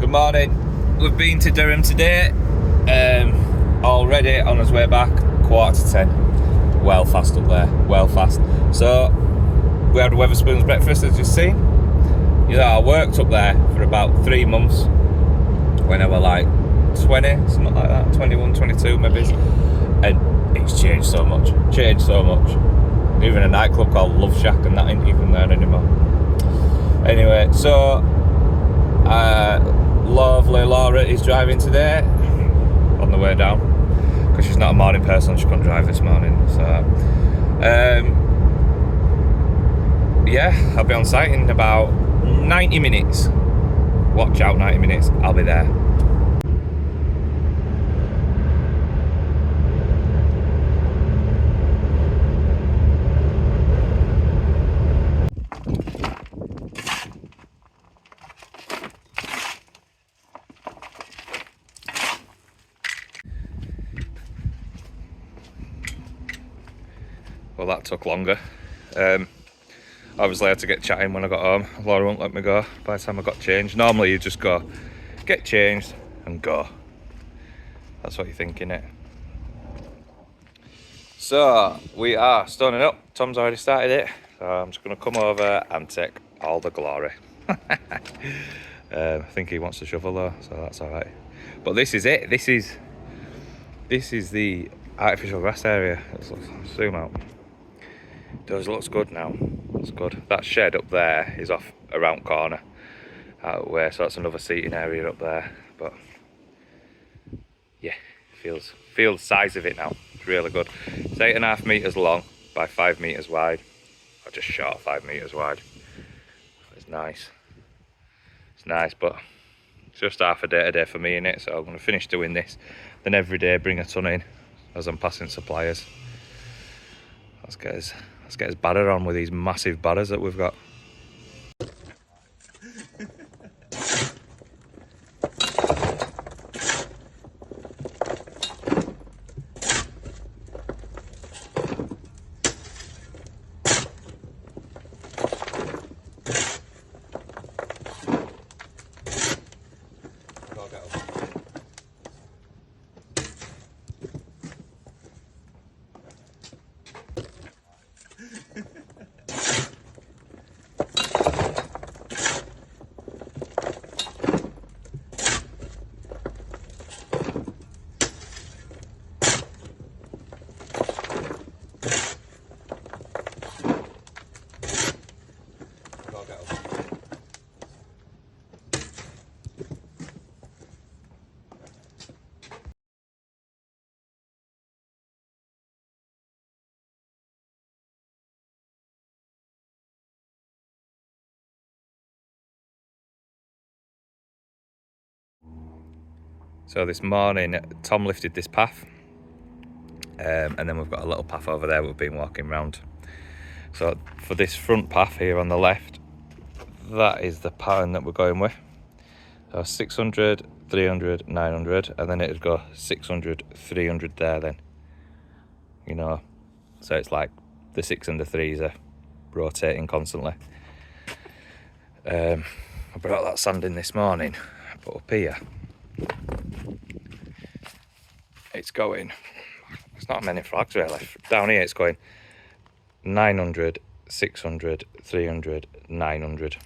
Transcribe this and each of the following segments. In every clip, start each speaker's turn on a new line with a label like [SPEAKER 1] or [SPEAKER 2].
[SPEAKER 1] Good morning. We've been to Durham today. Already on his way back, 9:45. Well fast up there, well fast. So we had a Wetherspoons breakfast, as you've seen. I worked up there for about 3 months when I was like 20, something like that, 21, 22 maybe. And it's changed so much. Even a nightclub called Love Shack and that ain't even there anymore. Anyway, so lovely Laura is driving today on the way down because she's not a morning person. She couldn't drive this morning, so yeah, I'll be on site in about 90 minutes. Watch out, 90 minutes, I'll be there. Well, that took longer. Obviously I had to get chatting when I got home. Laura won't let me go by the time I got changed. Normally you just go, get changed and go. That's what you're thinking, innit? So, we are stoning up. Tom's already started it. So I'm just going to come over and take all the glory. I think he wants to shovel though, so that's alright. But this is it. This is the artificial grass area. Let's zoom out. Does looks good now. Looks good. That shed up there is off around corner out of the way, so that's another seating area up there. But yeah, feels the size of it now. It's really good. It's 8.5 meters long by 5 meters wide, or just short of 5 meters wide. It's nice. It's nice, but it's just half a day for me in it. So I'm going to finish doing this, then every day bring a ton in as I'm passing suppliers. Let's get his badder on with these massive badders that we've got. So this morning, Tom lifted this path, and then we've got a little path over there we've been walking round. So for this front path here on the left, that is the pattern that we're going with. So 600, 300, 900, and then it'd go 600, 300 there then. So it's like the 6 and the 3s are rotating constantly. I brought that sand in this morning, but up here, it's not many flags really. Down here it's going 900, 600, 300, 900,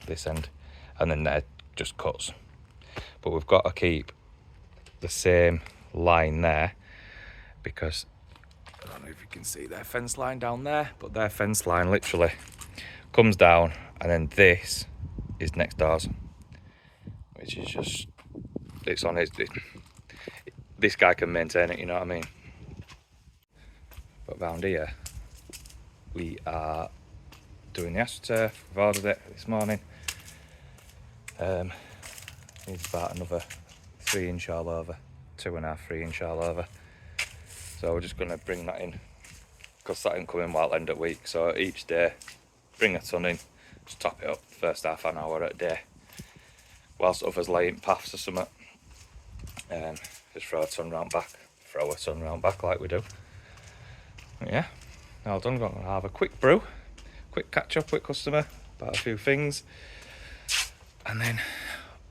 [SPEAKER 1] this end, and then there just cuts. But we've got to keep the same line there because I don't know if you can see their fence line down there, but their fence line literally comes down, and then this is next doors, which is just, it's on his, this guy can maintain it, you know what I mean? But round here, we are doing the AstroTurf. We've ordered it this morning. Needs about another 3 inch all over, 2.5, 3 inch all over. So we're just going to bring that in, because that ain't coming while end of week. So each day, bring a ton in, just top it up first half an hour at a day, whilst others laying paths or something. Just throw a ton round back like we do. Yeah, all done. Going to have a quick brew, quick catch up with customer about a few things, and then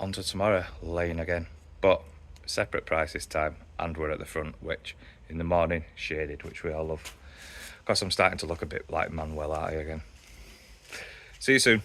[SPEAKER 1] on to tomorrow, lane again. But separate price this time, and we're at the front, which in the morning, shaded, which we all love. Because I'm starting to look a bit like Manuel Arty again. See you soon.